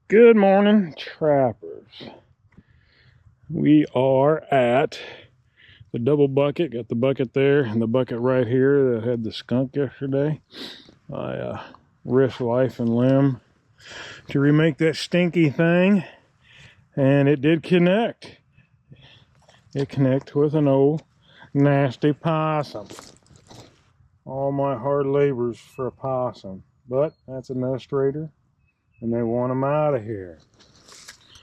Good morning, trappers. We are at the double bucket. Got the bucket there and the bucket right here that had the skunk yesterday. I risked life and limb to remake that stinky thing, and it did connect. It connected with an old nasty possum. All my hard labors for a possum, but that's a nest raider, and they want them out of here.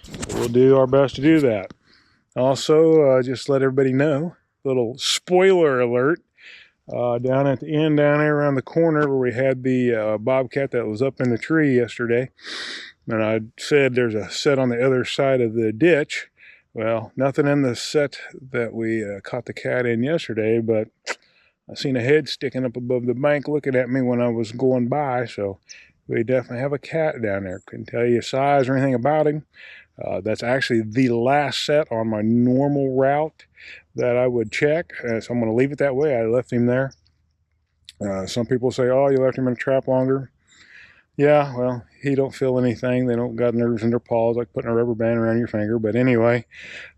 So we'll do our best to do that. Also, just let everybody know, little spoiler alert, down at the end down there around the corner where we had the bobcat that was up in the tree yesterday, and I said there's a set on the other side of the ditch. Well, nothing in the set that we caught the cat in yesterday, but I seen a head sticking up above the bank looking at me when I was going by, so we definitely have a cat down there. Couldn't tell you size or anything about him. That's actually the last set on my normal route that I would check, so I'm going to leave it that way. I left him there. Some people say, oh, you left him in a trap longer. Yeah, well, he don't feel anything. They don't got nerves in their paws like putting a rubber band around your finger. But anyway,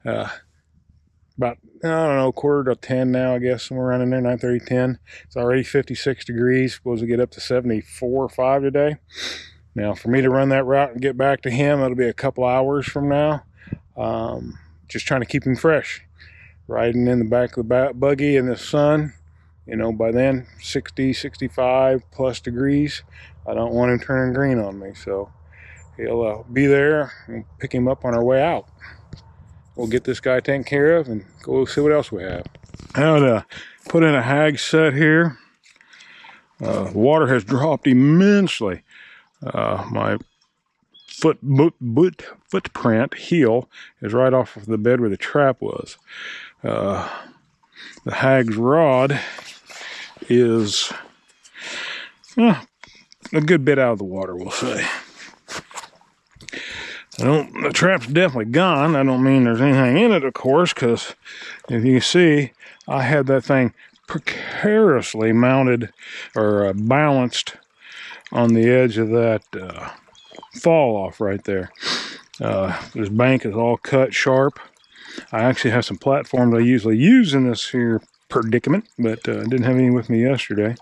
about, I don't know, 9:45 now, I guess, somewhere around in there, 9:30, 10. It's already 56 degrees. Supposed to get up to 74 or 5 today. Now, for me to run that route and get back to him, it'll be a couple hours from now. Just trying to keep him fresh. Riding in the back of the buggy in the sun, you know, by then, 60, 65 plus degrees. I don't want him turning green on me, so he'll be there and pick him up on our way out. We'll get this guy taken care of and go see what else we have. Now to put in a hag set here. The water has dropped immensely. My footprint heel is right off of the bed where the trap was. The hag's rod is a good bit out of the water, we'll say. The trap's definitely gone. I don't mean there's anything in it, of course, because if you see, I had that thing precariously mounted or balanced on the edge of that fall off right there. This bank is all cut sharp. I actually have some platforms I usually use in this here predicament, but didn't have any with me yesterday.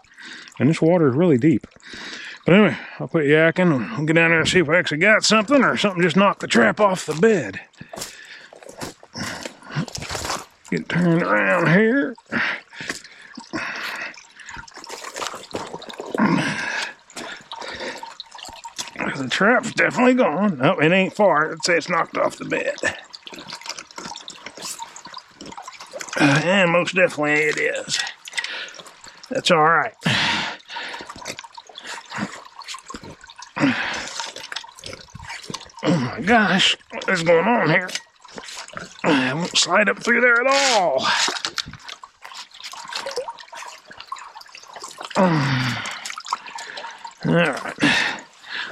And this water is really deep. But anyway, I'll quit yakking and we'll get down there and see if I actually got something or something just knocked the trap off the bed. Get turned around here. The trap's definitely gone. Oh, it ain't far. I'd say it's knocked off the bed. And most definitely it is. That's all right. Oh my gosh, what is going on here? I won't slide up through there at all. All right.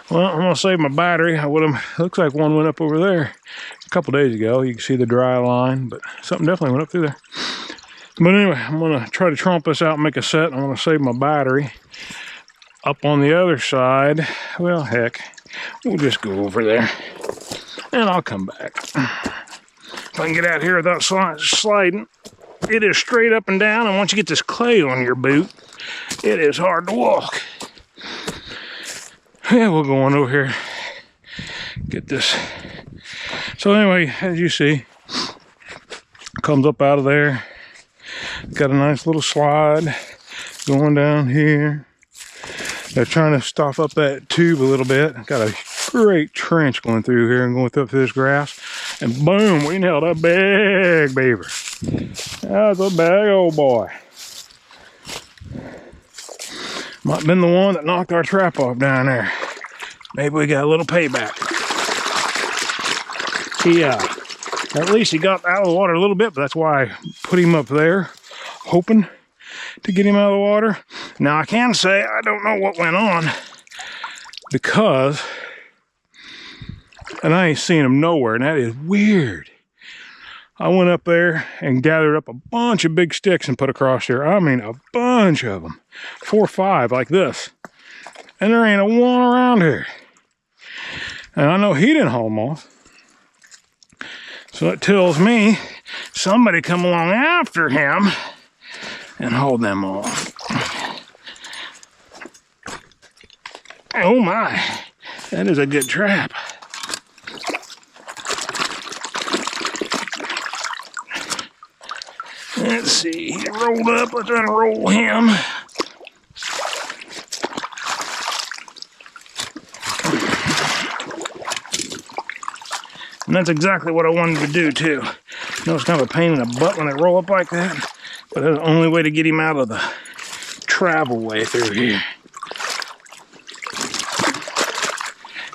Well, I'm gonna save my battery. Looks like one went up over there a couple days ago. You can see the dry line, but something definitely went up through there. But anyway, I'm gonna try to tromp this out and make a set. I'm gonna save my battery. Up on the other side, well, heck, we'll just go over there and I'll come back. If I can get out here without sliding, it is straight up and down, and once you get this clay on your boot, it is hard to walk. Yeah, we'll go on over here, get this. So anyway, as you see, comes up out of there. Got a nice little slide going down here. They're trying to stuff up that tube a little bit. Got a great trench going through here and going up through this grass. And boom, we nailed a big beaver. That's a big old boy. Might have been the one that knocked our trap off down there. Maybe we got a little payback. At least he got out of the water a little bit, but that's why I put him up there, hoping to get him out of the water. Now I can say I don't know what went on, because, and I ain't seen him nowhere, and that is weird. I went up there and gathered up a bunch of big sticks and put across there. I mean, a bunch of them. 4 or 5 like this. And there ain't a one around here. And I know he didn't haul them off. So it tells me somebody come along after him and hauled them off. Oh my, that is a good trap. Let's see, he rolled up, let's unroll him. And that's exactly what I wanted to do too. I know it's kind of a pain in the butt when they roll up like that, but that's the only way to get him out of the travel way through here.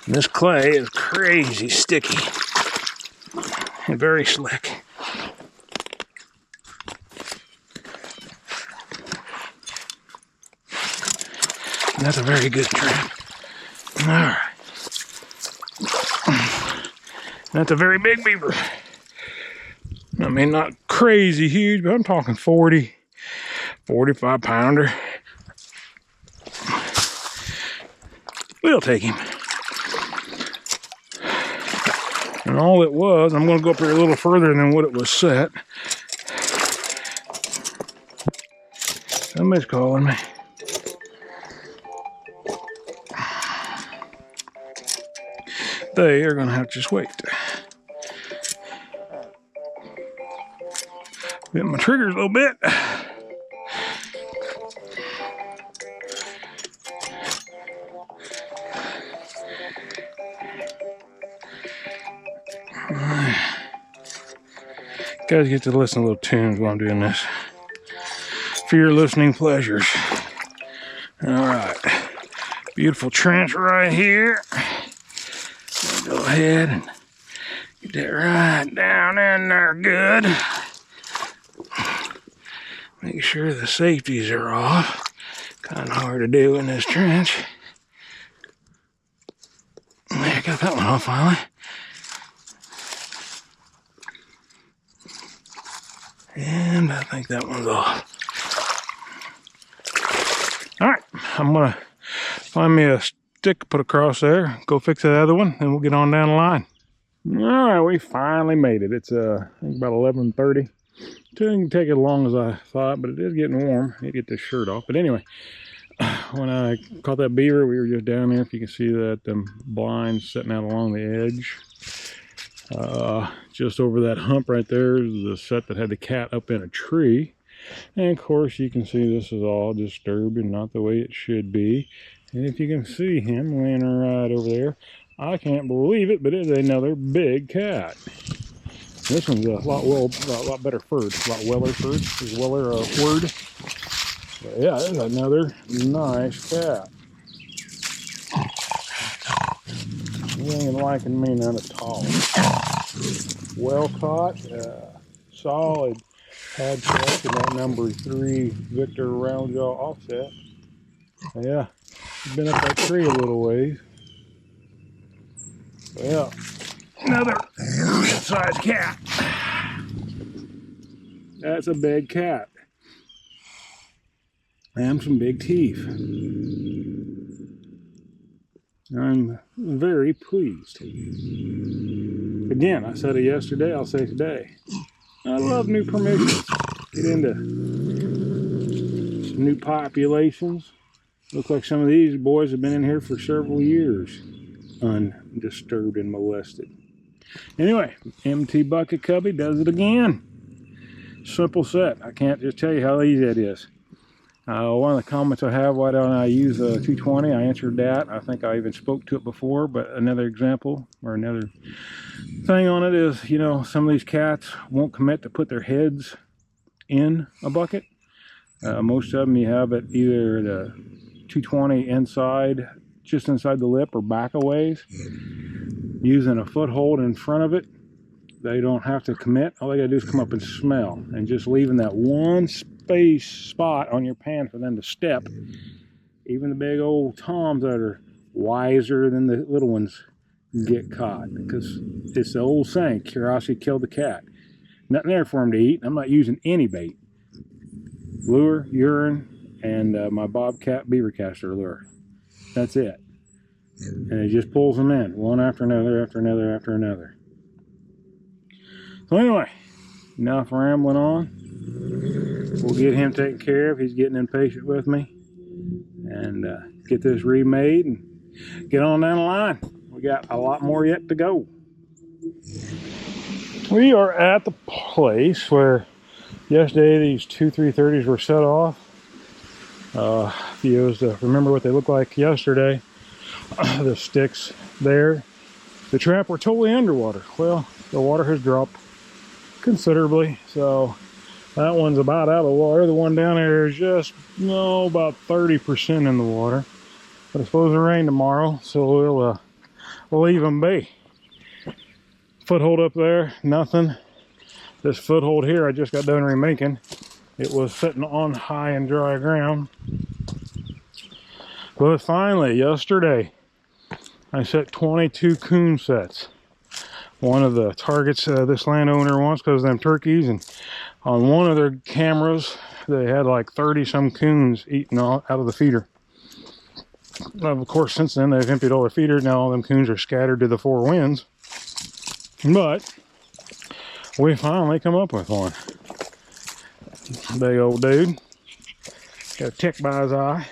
And this clay is crazy sticky and very slick. And that's a very good trap. All right. That's a very big beaver. I mean, not crazy huge, but I'm talking 40, 45 pounder. We'll take him. And all it was, I'm going to go up here a little further than what it was set. Somebody's calling me. They are going to have to just wait. Bit my triggers a little bit. Guys get to listen to little tunes while I'm doing this. For your listening pleasures. Alright. Beautiful trench right here. Go ahead and get that right down in there good. Make sure the safeties are off. Kind of hard to do in this trench. There, got that one off finally. And I think that one's off. Alright, I'm going to find me a stick, put across there, go fix that other one, and we'll get on down the line. Alright, we finally made it. It's I think about 11:30. Didn't take as long as I thought, but it is getting warm. I need to get this shirt off. But anyway, when I caught that beaver, we were just down there. If you can see that, them blinds sitting out along the edge. Just over that hump right there is the set that had the cat up in a tree. And of course, you can see this is all disturbed and not the way it should be. And if you can see him laying right over there, I can't believe it, but it is another big cat. This one's a lot better furred, a lot weller furred. Is weller a word? But yeah, this is another nice cat. He ain't liking me none at all. Well caught, solid head check in that number 3 Victor round jaw offset. Yeah, been up that tree a little ways. But yeah, another good-sized cat. That's a big cat. And some big teeth. I'm very pleased. Again, I said it yesterday, I'll say it today. I love new permissions. Get into some new populations. Look like some of these boys have been in here for several years, undisturbed and molested. Anyway, MT Bucket Cubby does it again. Simple set. I can't just tell you how easy it is. One of the comments I have, why don't I use a 220? I answered that. I think I even spoke to it before, but another example or another thing on it is, you know, some of these cats won't commit to put their heads in a bucket. Most of them you have it either the 220 inside, just inside the lip or back a ways, using a foothold in front of it. They don't have to commit. All they gotta do is come up and smell, and just leaving that one space spot on your pan for them to step. Even the big old toms that are wiser than the little ones get caught, because it's the old saying, curiosity killed the cat. Nothing there for them to eat. I'm not using any bait. Lure, urine, and my Bobcat beaver caster lure. That's it. And he just pulls them in, one after another, after another, after another. So anyway, enough rambling on. We'll get him taken care of. He's getting impatient with me. And get this remade and get on down the line. We got a lot more yet to go. We are at the place where yesterday these 2 330s were set off. If you remember what they looked like yesterday, the sticks there, the trap were totally underwater. Well, the water has dropped considerably, so that one's about out of water. The one down there is just about 30% in the water. But it's supposed to rain tomorrow, so we'll leave them be. Foothold up there, nothing. This foothold here I just got done remaking. It was sitting on high and dry ground. But finally, yesterday, I set 22 coon sets. One of the targets this landowner wants because of them turkeys, and on one of their cameras, they had like 30-some coons eating out of the feeder. Of course, since then, they've emptied all their feeders. Now all them coons are scattered to the four winds. But we finally come up with one. Big old dude. Got a tick by his eye.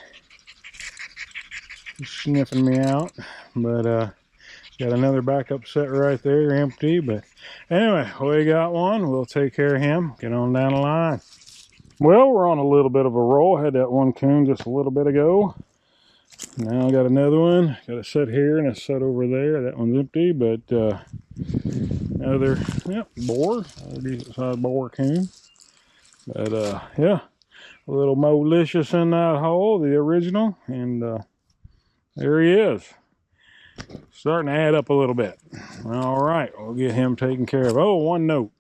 He's sniffing me out. But got another backup set right there, empty. But anyway, we got one. We'll take care of him. Get on down the line. Well, we're on a little bit of a roll. Had that one coon just a little bit ago. Now I got another one. Got a set here and a set over there. That one's empty, but another boar, a decent sized boar coon. But yeah, a little molicious in that hole, the original, and there he is. Starting to add up a little bit. All right, we'll get him taken care of. Oh, one note.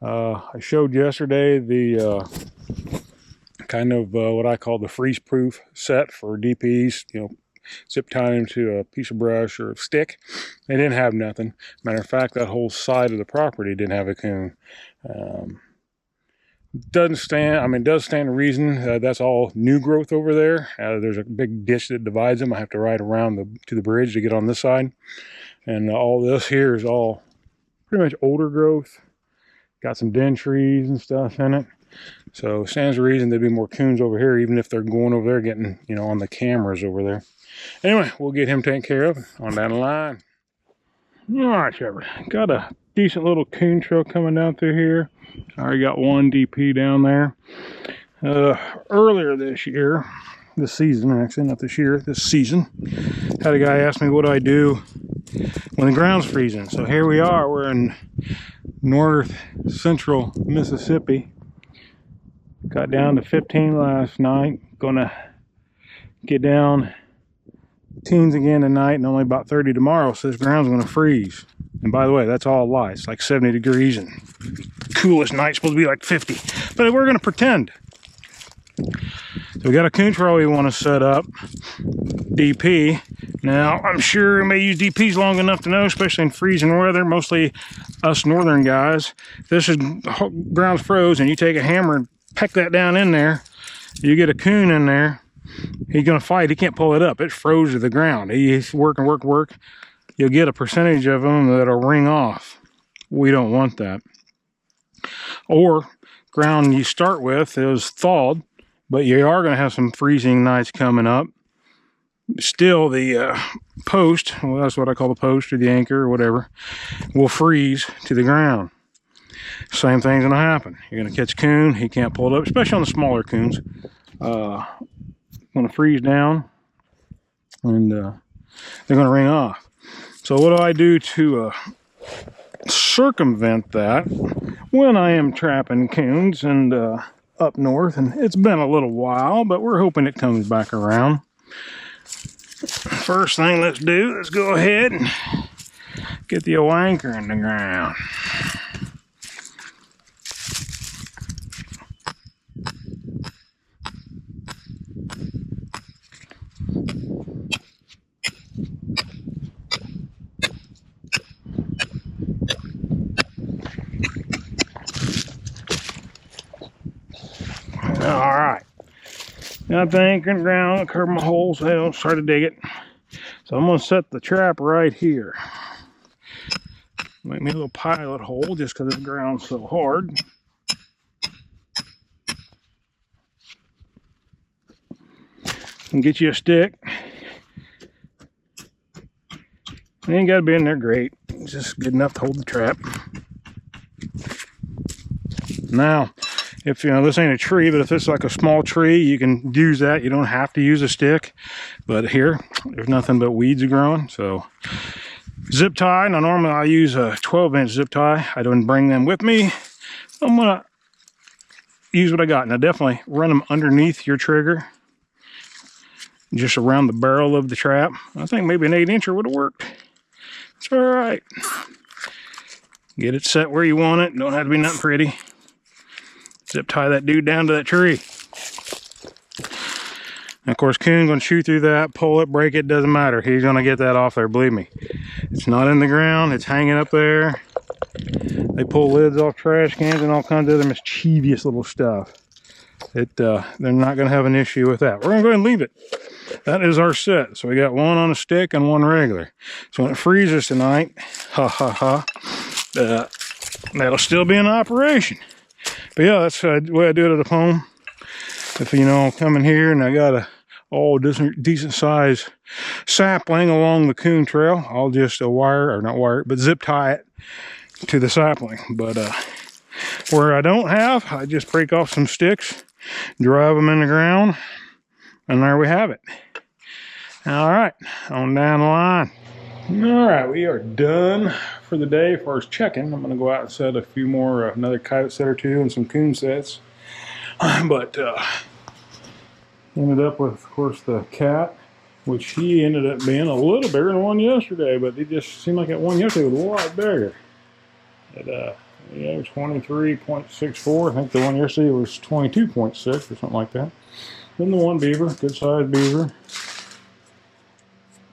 I showed yesterday the kind of what I call the freeze-proof set for DPs, zip tie them to a piece of brush or a stick. They didn't have nothing. Matter of fact, that whole side of the property didn't have a coon. Does stand to reason. That's all new growth over there. There's a big ditch that divides them. I have to ride around to the bridge to get on this side. And all this here is all pretty much older growth. Got some den trees and stuff in it. So stands to reason there'd be more coons over here, even if they're going over there getting, on the cameras over there. Anyway, we'll get him taken care of on down the line. All right, Trevor. Got a decent little coon trail coming down through here. I already got one DP down there. Earlier this year, this season, had a guy ask me what do I do when the ground's freezing. So here we are. We're in north central Mississippi. Got down to 15 last night. Gonna get down teens again tonight and only about 30 tomorrow. So this ground's gonna freeze. And by the way, that's all a lie. It's like 70 degrees and coolest night's supposed to be like 50. But we're gonna pretend. So we got a coon trail we want to set up. DP. Now, I'm sure we may use DPs long enough to know, especially in freezing weather, mostly us northern guys. If this is ground's froze and you take a hammer and peck that down in there, you get a coon in there, he's gonna fight. He can't pull it up. It's froze to the ground. He's working, work. You'll get a percentage of them that'll ring off. We don't want that. Or ground you start with is thawed, but you are going to have some freezing nights coming up. Still, the post, well, that's what I call the post or the anchor or whatever, will freeze to the ground. Same thing's going to happen. You're going to catch a coon, he can't pull it up, especially on the smaller coons. Going to freeze down, and they're going to ring off. So what do I do to circumvent that when I am trapping coons and up north? And it's been a little while, but we're hoping it comes back around. First thing let's go ahead and get the old anchor in the ground. Alright, got the anchor in the ground, cover my holes, I don't start to dig it. So I'm going to set the trap right here. Make me a little pilot hole just because the ground's so hard. And get you a stick. It ain't got to be in there great. It's just good enough to hold the trap. Now, if you know this ain't a tree, but if it's like a small tree, you can use that. You don't have to use a stick. But here, there's nothing but weeds growing. So, zip tie. Now, normally I use a 12-inch zip tie. I don't bring them with me. I'm gonna use what I got. Now, definitely run them underneath your trigger, just around the barrel of the trap. I think maybe an 8-incher would have worked. It's all right. Get it set where you want it. Don't have to be nothing pretty. Zip tie that dude down to that tree. And of course, coon's gonna shoot through that, pull it, break it, doesn't matter. He's gonna get that off there, believe me. It's not in the ground, it's hanging up there. They pull lids off trash cans and all kinds of other mischievous little stuff. They're not gonna have an issue with that. We're gonna go ahead and leave it. That is our set. So we got one on a stick and one regular. So when it freezes tonight, that'll still be in operation. But yeah, that's the way I do it at home. If you know I'm coming here and I got a decent size sapling along the coon trail, I'll just zip tie it to the sapling. But where I don't have, I just break off some sticks, drive them in the ground, and there we have it. All right, on down the line. All right, we are done for the day as far as checking. I'm going to go out and set a few more, another coyote set or two and some coon sets. But ended up with, of course, the cat, which he ended up being a little bigger than one yesterday, but it just seemed like that one yesterday was a lot bigger. Yeah, it was 23.64. I think the one yesterday was 22.6 or something like that. Then the one beaver, good sized beaver.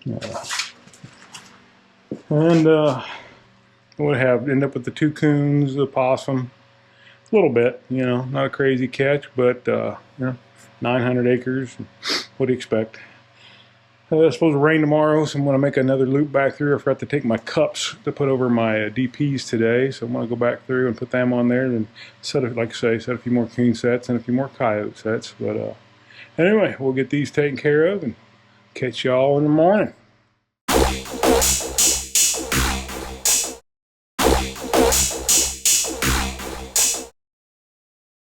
Yeah. And would have end up with the two coons, the possum, a little bit, you know, not a crazy catch, but you know, 900 acres. What do you expect? It's supposed to rain tomorrow, so I'm going to make another loop back through. I forgot to take my cups to put over my DPs today, so I'm going to go back through and put them on there, and set a few more coon sets and a few more coyote sets. But anyway, we'll get these taken care of and catch y'all in the morning.